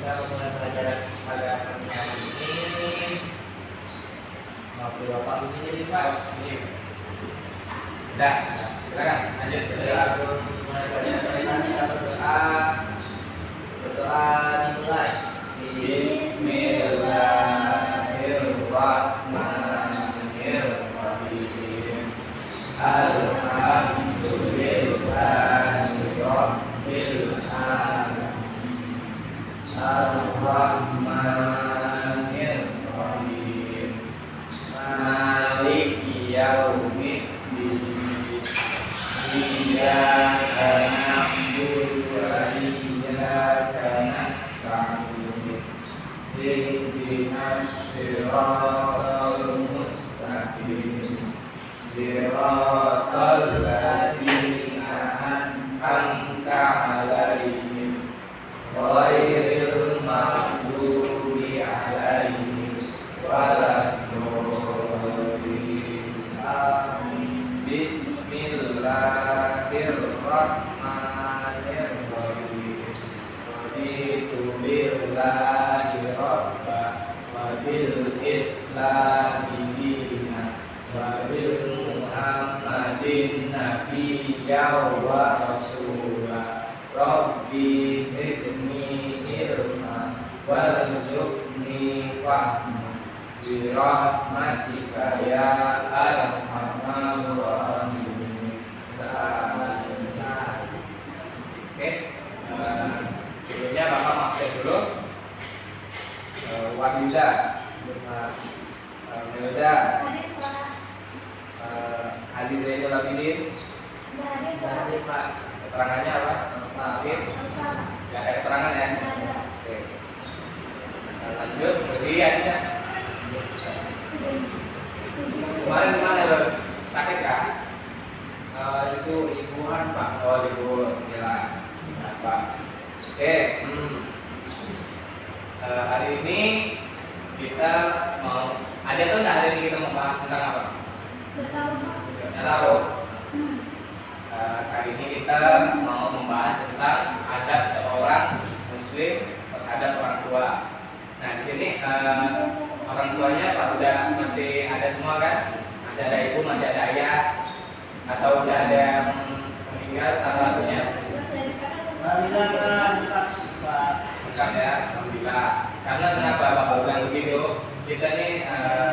Kita memulai pelajaran pada hari ini. Maaf Bapak ini jadi Pak. Ini. Udah, silakan lanjut. Sebelum mulai pelajaran kali ini kita berdoa. Berdoa dimulai. Bismillahirrahmanirrahim. Alhamdulillahirabbil alamin. Ar-Rahmanir-Rahim. Maliki yaumiddin. Iyyaka na'budu wa iyyaka nasta'in. Ihdinas siratal mustaqim. Siratal ladzina an'amta 'alaihim ghairil maghdubi 'alaihim waladdallin. Amin. Bismillahirrahmanirrahim. Raditu billahi rabba wa bil islami dinan wa bil muhammadin nabiyya wa rasula. Rabbi zidni ilma warzuqni fahma bi rahmatika ya arhamar rahimin. Selesai. Oke. Sebelumnya Bapak maksud dulu. Wahida, Melda, Adi Zainul Abidin. Dari Pak. Keterangannya apa? Maafin. Gak ada keterangan ya? Oke. Lanjut, beri aja. Kemarin gimana lo? Sakit kah? Itu liburan Pak. Oh libur, gila. Apa? Oke. Hari ini kita mau ada tuh nggak hari ini kita mau bahas tentang apa? Nggak tahu. Kali ini kita mau membahas tentang adab seorang muslim terhadap orang tua. Nah di sini orang tuanya Pak udah masih ada semua kan? Masih ada ibu, masih ada ayah, atau udah ada yang meninggal salah satunya? Bukan ya, alhamdulillah. Karena kenapa Bapak bilang begitu? Kita ini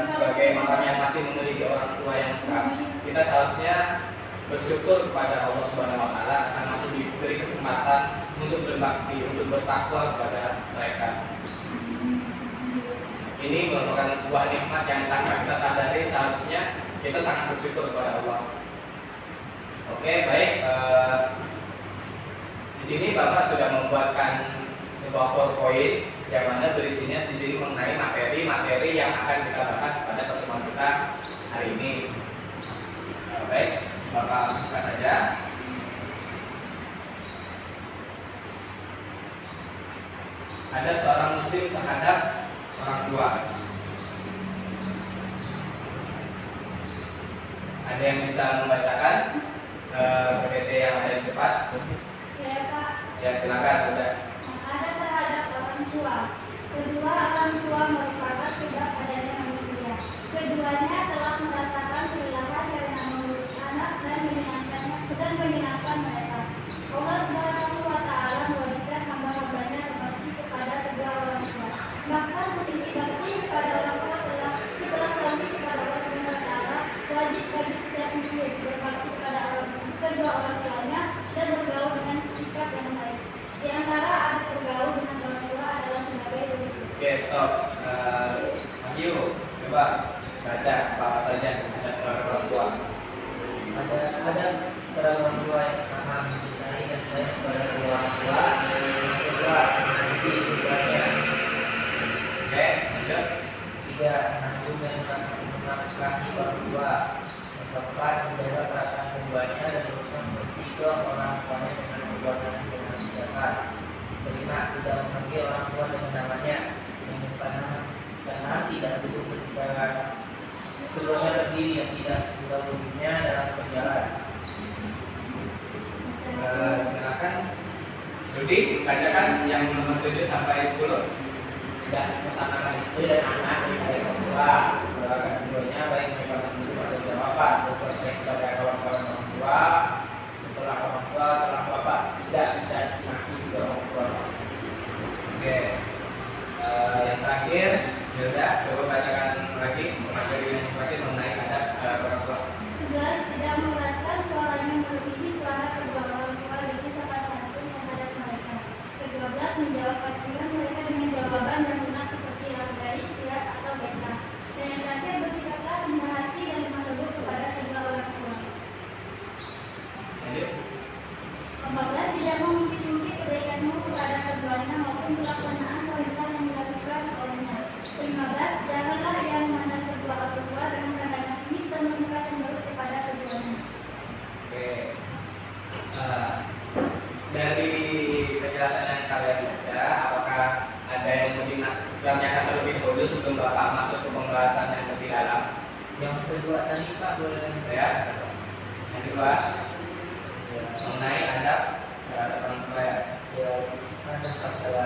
sebagai orang yang masih memiliki orang tua yang lengkap, kita seharusnya bersyukur kepada Allah Subhanahu Wa Taala karena masih diberi kesempatan untuk berbakti, untuk bertakwa kepada mereka. Ini merupakan sebuah nikmat yang tanpa kita sadari seharusnya kita sangat bersyukur kepada Allah. Oke, baik. Di sini Bapak sudah membuatkan sebuah PowerPoint yang mana berisinya di sini mengenai materi-materi yang akan kita bahas pada pertemuan kita hari ini. Baik, Bapak buka saja. Adab seorang muslim terhadap orang tua. Ada yang bisa membacakan PPT yang ada di depan? Ya Pak. Ya silakan, udah. Ada terhadap orang tua. Kedua orang tua merupakan sebab adanya manusia. Keduanya telah merasakan kelelahan karena mengurus anak dan menyenangkan mereka. Allah Subhanahu wa Ta'ala mewajibkan hamba-hambanya berbakti kepada kedua orang tua. Maka posisi bakti kepada orang tua setelah bakti kepada Allah Subhanahu wa Ta'ala wajib bagi setiap muslim berbakti kepada kedua orang tuanya dan bergaul dengan sikap yang baik. Di antara adab bergaul dengan orang tua adalah sebagai berikut. Oke, stop. Wahyu, coba baca apa saja adab orang tua. Ada orang tua yang pertama mencintai dan sayang kepada orang tua. Yang kedua mengikuti tujuannya. Oke, lanjut. Tiga, menanggung dan menafkahi orang tua. Yang keempat, menjaga perasaan keduanya dan berusaha mendidik orang tuanya dengan perbuatan yang menyenangkan. Kelima, tidak memanggil orang tua dengan namanya, menyebutkan nama karena tidak duduk ketika keduanya berdiri yang tidak dahulunya dalam perjalanan. Silakan Rudi, bacakan yang nomor 7 sampai 10. Tidak mengutamakan istri dan anak dari orang tua. Melakukan keduanya baik mereka masih hidup atau tidak wafat. Berbuat baik kepada kawan-kawan orang tua setelah orang tua telah wafat. Tidak mencaci maki ke orang tua. Oke. Yang terakhir, Yaudah, coba bacakan lagi materi yang terakhir mengenai adab orang tua. 11. Tidak mengeraskan suaranya melebihi suara kedua orang tua di salah satu terhadap mereka. Ke-12. Menjawab panggilan mereka dengan jawaban yang benar seperti yang baik, siap, atau baiklah. Dan yang terakhir, bersikaplah rendah hati dan lemah lembut kepada kedua orang tua. Lanjut. 14. Tidak mengungkit-ungkit kebaikanmu kepada keduanya maupun pelaksanaan perintah yang dilakukan olehnya. 15. Janganlah ia memandang kedua orang tua dengan pandangan sinis dan membuka cemberut kepada keduanya. Oke. Dari penjelasan yang kalian baca, apakah ada yang mau ditanyakan terlebih dahulu sebelum Bapak masuk ke pembahasan yang lebih dalam? Yang kedua tadi Pak boleh Ya. Yang kedua, mengenai adab terhadap orang tua ya. Ya, ada kata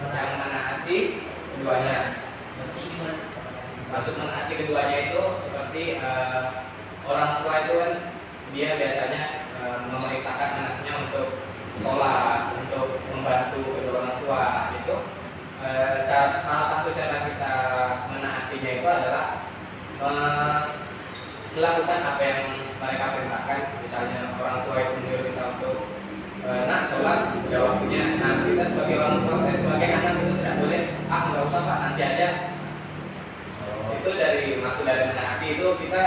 Yang menaati keduanya. Berarti gimana? Maksud menaati keduanya itu seperti orang tua itu kan dia biasanya memerintahkan anaknya untuk sholat, untuk membantu kedua orang tua. Itu salah satu cara kita menaatinya itu adalah melakukan apa yang mereka perintahkan. Misalnya orang tua itu menyuruh kita untuk nak sholat, udah waktunya. Nah, kita sebagai orang tua, sebagai anak itu tidak boleh, nggak usah Pak, nanti aja. Itu maksud dari menaati itu kita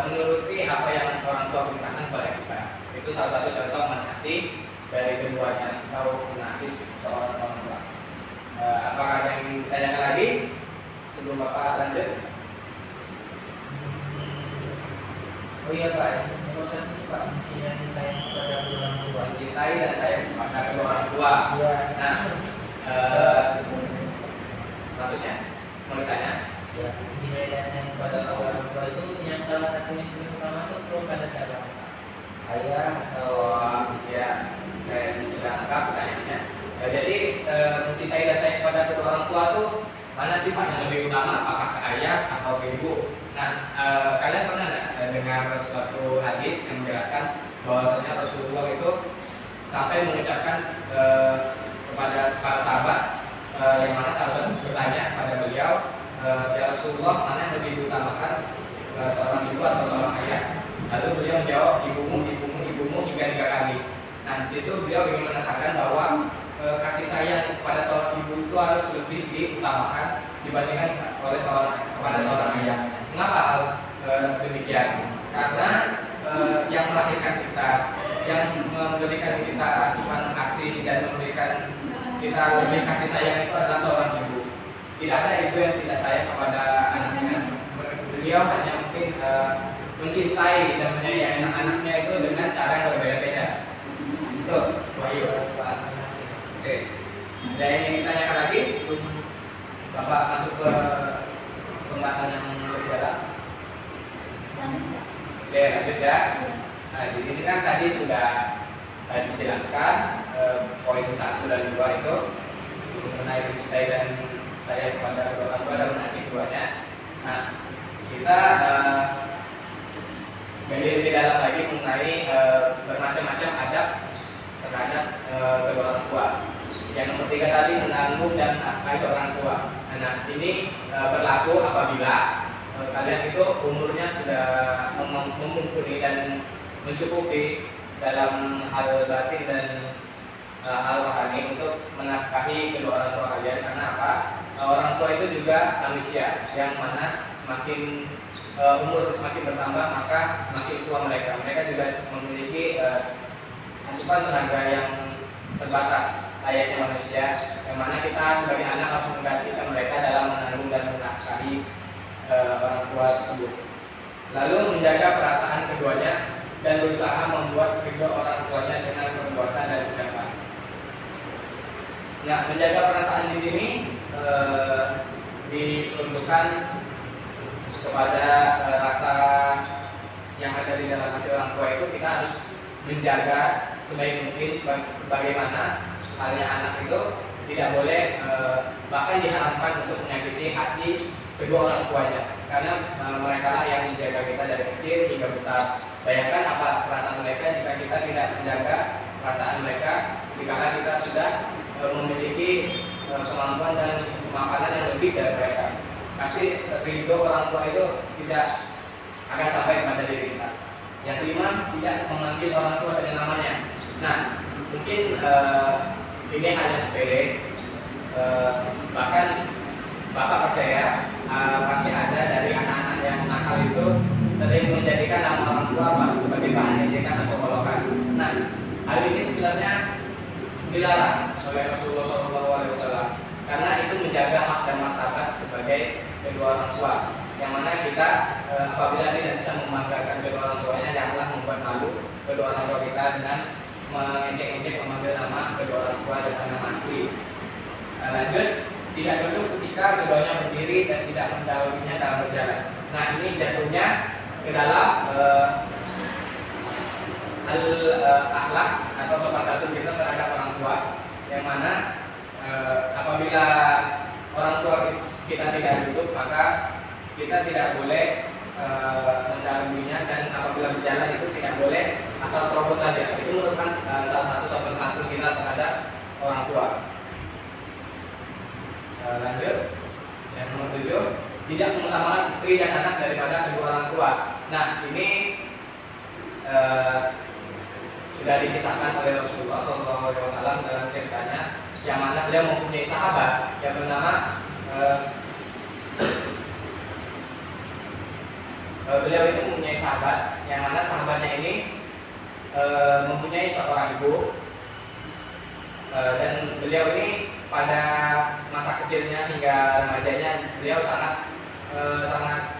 menuruti apa yang orang tua perintahkan kepada kita. Itu salah satu contoh menaati dari keduanya atau menaati seorang orang tua. Apakah ada yang ditanyakan lagi sebelum Bapak lanjut? Oh iya Pak, nomor 1 Pak, mencintai sayang kepada orang tua. Mencintai dan sayang kepada kedua orang tua. Iya. Nah, maksudnya mau ditanya? Ya, mencintai dan sayang kepada orang tua itu yang salah satu yang paling utama itu kepada siapa? Ayah atau Ya, saya sudah angkat pertanyaannya. Jadi mencintai dan sayang kepada kedua orang tua itu mana sih Pak yang lebih utama? Apakah ke ayah atau ke ibu? Nah, kalian pernah nggak dengar suatu hadis yang menjelaskan bahwasanya Rasulullah itu sampai mengucapkan kepada para sahabat, yang mana sahabat bertanya pada beliau, ya Rasulullah, mana yang lebih diutamakan, seorang ibu atau seorang ayah? Lalu beliau menjawab, ibumu hingga 3 kali. Nah, di situ beliau ingin menekankan bahwa kasih sayang kepada seorang ibu itu harus lebih diutamakan dibandingkan kepada seorang ayah. Mengapa hal demikian? Karena yang melahirkan kita, yang memberikan kita asupan kasih dan memberikan kita lebih kasih sayang itu adalah seorang ibu. Tidak ada ibu yang tidak sayang kepada anaknya. Beliau hanya mungkin mencintai dan menyayangi anak-anaknya itu dengan cara yang berbeda-beda. Itu Wahyu. Oke. Ada yang ingin ditanyakan lagi sebelum Bapak masuk ke pembahasan yang lebih dalam? Oke, lanjut ya. Nah, di sini kan tadi sudah dijelaskan poin 1 dan 2 itu mengenai mencintai dan sayang kepada kedua orang tua dan menaati keduanya. Nah, kita lebih dalam lagi mengenai bermacam-macam adab terhadap kedua orang tua. Yang nomor 3 tadi menanggung dan menafkahi orang tua. Nah, ini berlaku apabila kalian itu umurnya sudah mumpuni dan mencukupi dalam hal batin dan hal rohani untuk menafkahi kedua orang tua kalian. Karena apa? Orang tua itu juga manusia yang mana semakin umur semakin bertambah maka semakin tua mereka. Mereka juga memiliki asupan tenaga yang terbatas layaknya manusia, yang mana kita sebagai anak harus menggantikan mereka dalam menanggung dan menafkahi orang tua tersebut. Lalu menjaga perasaan keduanya dan berusaha membuat ridho orang tuanya dengan perbuatan dan ucapan. Nah, menjaga perasaan di sini diperuntukkan kepada rasa yang ada di dalam hati orang tua itu kita harus menjaga sebaik mungkin bagaimana halnya anak itu tidak boleh bahkan diharamkan untuk menyakiti hati kedua orang tuanya, karena mereka lah yang menjaga kita dari kecil hingga besar. Bayangkan apa perasaan mereka jika kita tidak menjaga perasaan mereka jika kita sudah memiliki kemampuan dan makanan yang lebih dari mereka. Pasti ridho orang tua itu tidak akan sampai pada diri kita. Yang kelima, tidak memanggil orang tua dengan namanya. Nah, mungkin ini hanya sepele, bahkan Bapak percaya pasti ada dari anak-anak yang nakal itu sering menjadikan nama orang tua sebagai bahan ejekan atau olokan. Nah, hal ini sebenarnya dilarang oleh Rasulullah SAW karena itu menjaga hak dan martabat sebagai kedua orang tua. Yang mana kita apabila tidak bisa membanggakan kedua orang tuanya, janganlah membuat malu kedua orang tua kita dengan mengejek-ejek memanggil nama kedua orang tua dengan nama asli. Lanjut, tidak duduk ketika keduanya berdiri dan tidak mendahulunya dalam berjalan. Nah, ini jatuhnya ke dalam akhlak atau sopan santun kita terhadap orang tua, yang mana apabila orang tua kita tidak duduk, maka kita tidak boleh mendahulunya, dan apabila berjalan itu tidak boleh asal serobot saja. Itu merupakan salah satu sopan santun kita terhadap orang tua. Lanjut, yang nomor 7, tidak mengutamakan istri dan anak daripada kedua orang tua. Nah, ini sudah dikisahkan oleh Rasulullah SAW dalam ceritanya, yang mana beliau mempunyai sahabat yang bernama beliau itu mempunyai sahabat, yang mana sahabatnya ini mempunyai seorang ibu, dan beliau ini pada masa kecilnya hingga remajanya beliau sangat sangat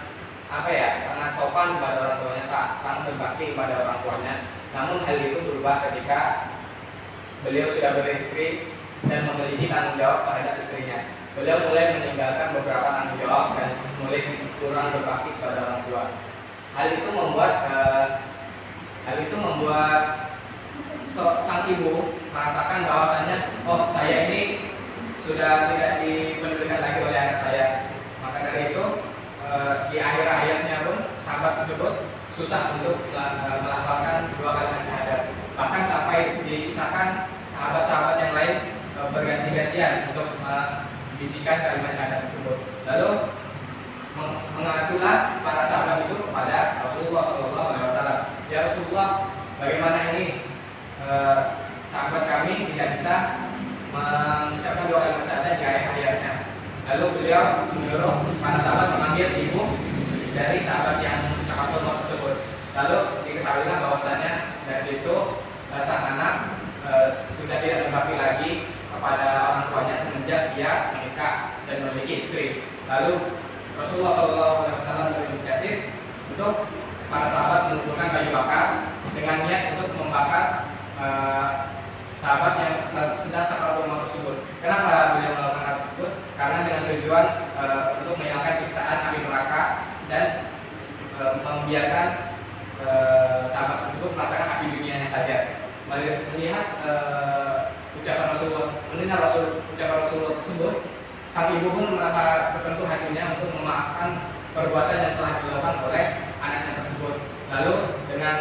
sopan kepada orang tuanya, sangat berbakti kepada orang tuanya. Namun hal itu berubah ketika beliau sudah beristri dan memiliki tanggung jawab terhadap istrinya. Beliau mulai meninggalkan beberapa tanggung jawab dan mulai kurang berbakti kepada orang tua. Hal itu membuat sang ibu merasakan bahwasannya, oh, saya ini sudah tidak dipedulikan lagi oleh anak saya. Maka dari itu di akhir hayatnya pun sahabat tersebut susah untuk melafalkan dua kalimat syahadat. Bahkan sampai dikisahkan sahabat-sahabat yang lain berganti-gantian untuk membisikkan kalimat syahadat tersebut. Lalu mengadulah para sahabat itu kepada Rasulullah SAW. Ya Rasulullah, bagaimana ini sahabat kami tidak bisa mengucapkan dua kalimat syahadat di akhir hayatnya. Lalu beliau menyuruh para sahabat memanggil ibu dari sahabat yang sangat hormat tersebut. Lalu diketahuilah bahwasannya dari situ sang anak sudah tidak berbakti lagi kepada orang tuanya semenjak dia menikah dan memiliki istri. Lalu Rasulullah SAW berinisiatif untuk para sahabat mengumpulkan kayu bakar dengan niat untuk membakar sahabat yang sedang sakaratul maut tersebut. Kenapa beliau melakukan hal tersebut? Karena dengan tujuan untuk menghilangkan siksaan api neraka dan membiarkan sahabat tersebut merasakan api dunianya saja. Melihat ucapan Rasulullah tersebut, sang ibu pun merasa tersentuh hatinya untuk memaafkan perbuatan yang telah dilakukan oleh anaknya tersebut. Lalu dengan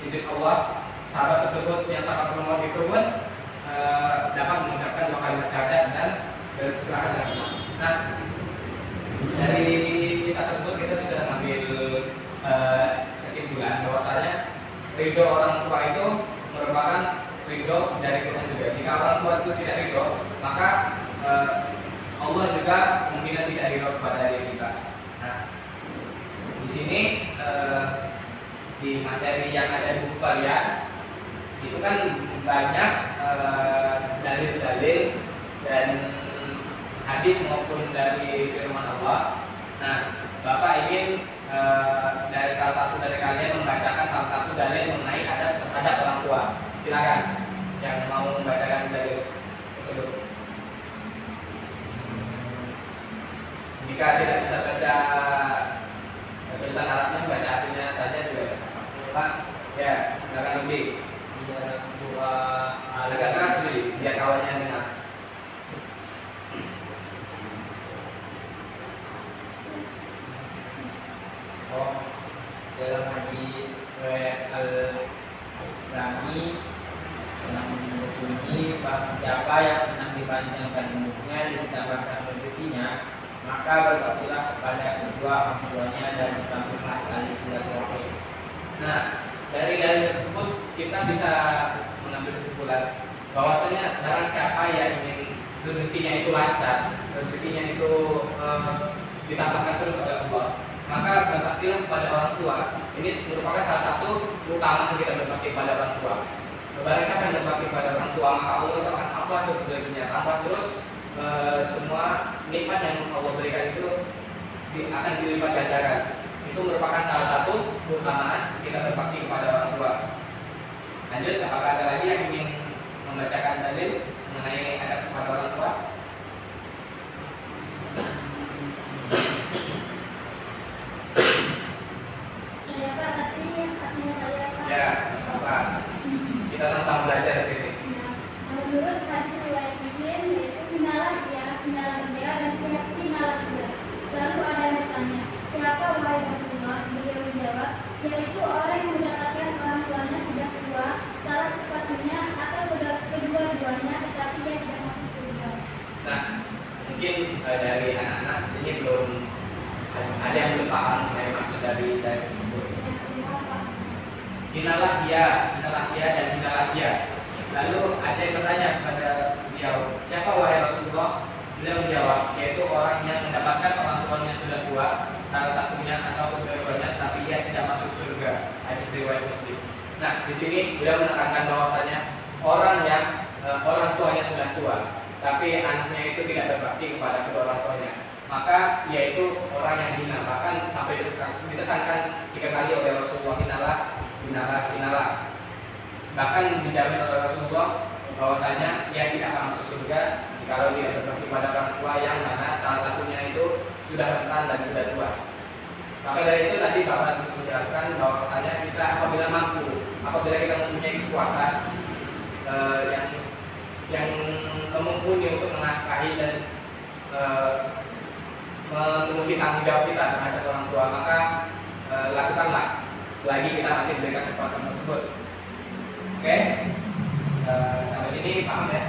izin Allah, sahabat tersebut yang sangat bermohon itu pun dapat mengucapkan dua kalimat syahadat dan bersegerakan dengan iman. Nah, dari kisah tersebut kita bisa mengambil kesimpulan bahwasanya ridho orang tua itu merupakan ridho dari Tuhan juga. Jika orang tua itu tidak ridho, maka Allah juga mungkin tidak ridho kepada diri kita. Nah, di sini di materi yang ada di buku kalian itu kan banyak dalil-dalil dan hadis maupun dari firman Allah. Nah, Bapak ingin dari salah satu dari kalian membacakan salah satu dalil mengenai adab terhadap orang tua. Silakan yang mau membacakan dalil tersebut. Jika tidak bisa baca tulisan Arabnya, baca artinya saja juga. Pak, Ya, silakan lebih. iya, surah kemudian ditambahkan rezekinya, maka berbaktilah kepada kedua orang tuanya dan disambunglah tali silaturahim. Nah, dari dalil tersebut kita bisa mengambil kesimpulan bahwasanya barang siapa yang ingin rezekinya itu lancar, rezekinya itu ditambahkan terus oleh Allah, maka berbaktilah kepada orang tua. Ini merupakan salah satu keutamaan kita berbakti kepada orang tua. Barang siapa yang berbakti kepada orang tua, maka Allah itu akan tambah terus rezekinya, tambah terus semua nikmat yang Allah berikan itu akan dilipat gandakan. Itu merupakan salah satu keutamaan kita berbakti kepada orang tua. Lanjut, apakah ada lagi yang ingin membacakan dalil mengenai adab kepada orang tua? Saya Pak, tapi artinya saya Pak. Ya, apa? Kita sama-sama belajar di sini. Nah, menurut hadis riwayat Muslim yaitu finalah dia dan finalah dia. Lalu ada yang bertanya, siapa wahai Rasulullah? Beliau menjawab, yaitu orang yang mendapatkan orang tuanya sudah tua, salah satunya atau kedua-duanya, tetapi ia tidak masuk surga. Nah, mungkin dari anak-anak di sini belum ada yang belum paham mengenai maksud dari tersebut. Hinalah dia dan hinalah dia. Lalu ada yang bertanya kepada beliau, siapa wahai Rasulullah? Beliau menjawab, yaitu orang yang mendapatkan orang tuanya sudah tua, salah satunya atau kedua-duanya, tapi ia tidak masuk surga. Hadis riwayat Muslim. Nah, di sini beliau menekankan bahwasanya orang yang orang tuanya sudah tua, tapi anaknya itu tidak berbakti kepada kedua orang tuanya, maka yaitu orang yang hina. Bahkan sampai ditekankan 3 kali oleh Rasulullah, hinalah. Bahkan dijamin oleh Rasulullah bahwasanya ia tidak akan masuk surga jika dia berbakti pada orang tua yang mana salah satunya itu sudah rentan dan sudah tua. Maka dari itu tadi Bapak menjelaskan bahwasanya kita apabila kita mempunyai kekuatan yang mumpuni untuk menafkahi dan memenuhi tanggung jawab kita terhadap orang tua, maka lakukanlah selagi kita masih diberikan kekuatan tersebut. Oke, sampai sini paham ya?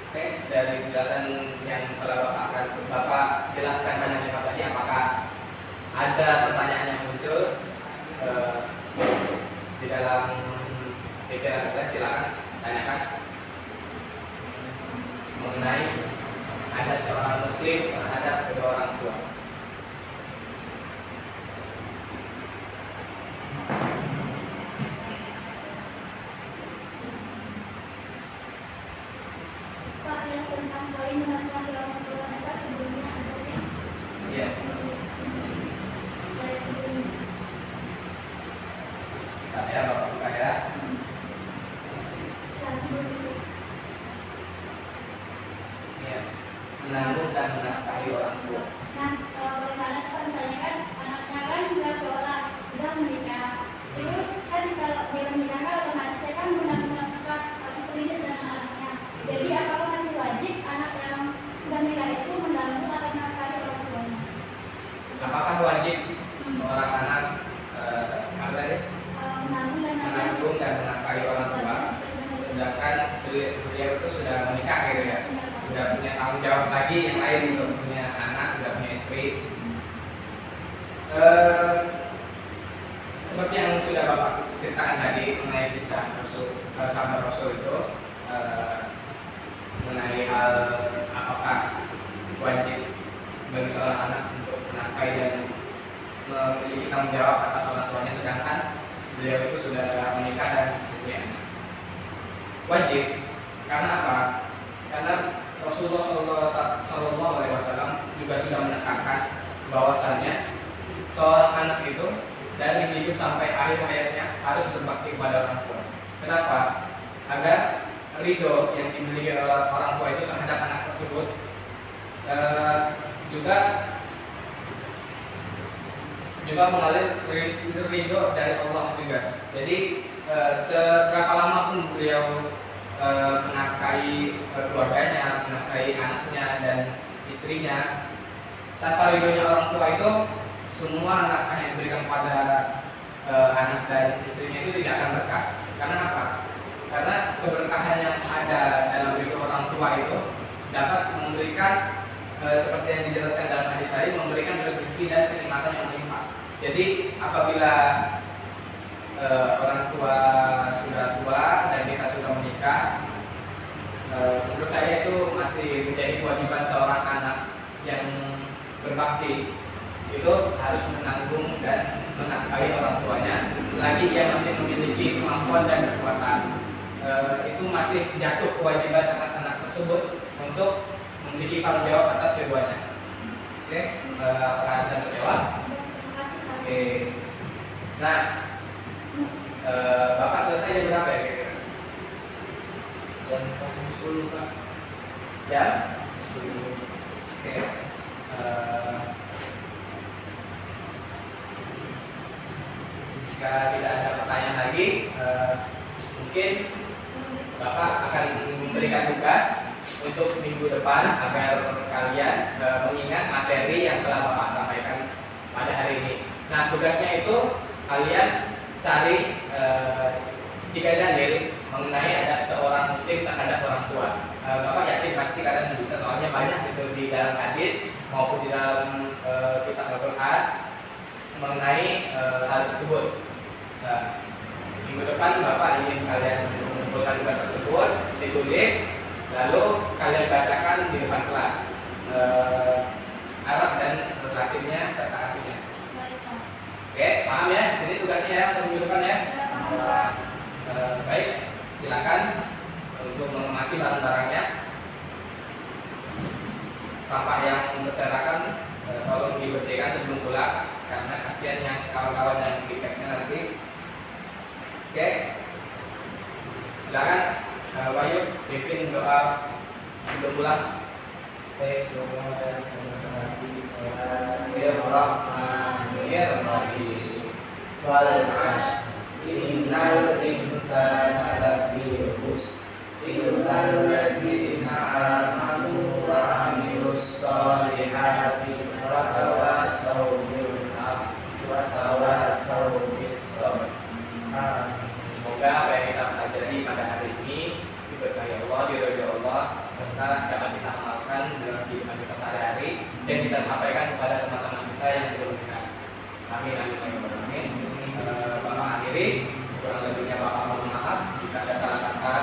Oke, dari penjelasan yang telah Bapak jelaskan banyak tadi, apakah ada pertanyaan yang muncul di dalam pikiran kita? Silakan tanyakan mengenai adat seorang Muslim terhadap kedua orang tua. Pak, yang tentang poin mengenai orang tua mereka sebelumnya ada Iya. saya sebelumnya. Tapi ya Bapak buka ya. Sebelumnya. Iya. Menanggung dan menafkahi orang tua. Nah, kalau bagaimana kan misalnya kan anaknya kan udah sekolah, udah menikah. Terus kan kalau dia menikah kan otomatis kan menafkahkan istrinya dan anaknya. Jadi apakah masih wajib anak yang sudah menikah itu menanggung atau menafkahi orang tuanya? Apakah wajib seorang anak menanggung dan menafkahi orang tua, sedangkan beliau itu sudah menikah gitu ya, sudah punya tanggung jawab lagi yang lain untuk punya anak, sudah punya istri. Seperti yang sudah Bapak ceritakan tadi mengenai kisah sahabat Rasul itu, mengenai hal apakah wajib bagi seorang anak untuk menafkahi dan memiliki tanggung jawab atas orang tuanya, sedangkan beliau itu sudah menikah dan punya anak. Wajib, karena apa? Karena Rasulullah SAW juga sudah menekankan bahwasannya seorang anak itu dari hidup sampai akhir hayatnya harus berbakti kepada orang tua. Kenapa? Agar ridho yang dimiliki oleh orang tua itu terhadap anak tersebut juga mengalir ridho dari Allah juga. Jadi seberapa lama pun beliau menafkahi keluarganya, menafkahi anaknya dan istrinya, tanpa ridhonya orang tua itu, semua nafkah yang diberikan kepada anak dan istrinya itu tidak akan berkah. Karena apa? Karena keberkahan yang ada dalam hidup orang tua itu dapat memberikan seperti yang dijelaskan dalam hadis tadi, memberikan rezeki dan kenikmatan yang melimpah. Jadi apabila orang tua sudah tua dan kita sudah menikah, menurut saya itu masih menjadi kewajiban seorang anak yang berbakti itu harus menanggung dan menafkahi orang tuanya selagi ia masih memiliki kemampuan dan kekuatan. Itu masih jatuh kewajiban atas anak tersebut untuk memiliki tanggung jawab atas keduanya. Oke, apakah sudah terjawab? Oke. Nah, Bapak selesai jam berapa ya kira-kira? Jam 10 Pak. Jam 10. Oke. Jika tidak ada pertanyaan lagi, mungkin Bapak akan memberikan tugas untuk minggu depan agar kalian mengingat materi yang telah Bapak sampaikan pada hari ini. Nah, tugasnya itu kalian cari 3 dalil mengenai adab seorang muslim terhadap orang tua. Bapak yakin pasti kalian bisa, soalnya banyak itu di dalam hadis maupun di dalam kitab Al-Quran mengenai hal tersebut. Minggu depan Bapak ingin kalian mengumpulkan tugas tersebut, ditulis, lalu kalian bacakan di depan kelas Arab dan Latinnya serta artinya. Oke, paham ya? Sini tugasnya ya untuk minggu depan ya. Baik, silakan untuk mengemasi barang-barangnya. Sampah yang berserakan tolong dibersihkan sebelum pulang, karena kasihan yang kawan-kawan yang pikirnya nanti. Oke, silakan Wahyu pimpin doa sebelum pulang. Baik, semua dan teman-teman Bismillahirrahmanirrahim. Wal asr innal insana lafi khusr illal ladzina amanu wa amilus solihati wa tawassaw bil haqqi wa tawassaw bis sabr. Semoga apa yang kita pelajari pada hari ini diberkahi Allah, diridhoi Allah, serta dapat kita amalkan dalam kehidupan kita sehari-hari dan kita sampaikan kepada teman-teman kita yang belum dengar. Amin, amin, amin, amin. Bapak akhiri, kurang lebihnya Bapak mohon maaf jika ada salah kata,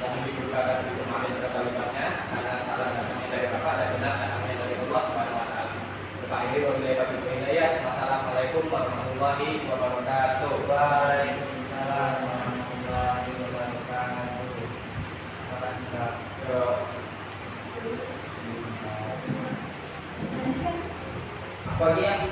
mohon dibuka dan dipahami serta libatnya, karena salah datangnya dari Bapak dan benar datangnya dari Allah Subhanahu Wa Taala. Bapak akhiri, wabillahi taufiq wal hidayah. Wassalamualaikum warahmatullahi wabarakatuh. Waalaikumsalam warahmatullahi wabarakatuh. Terima kasih Pak. Apa lagi yang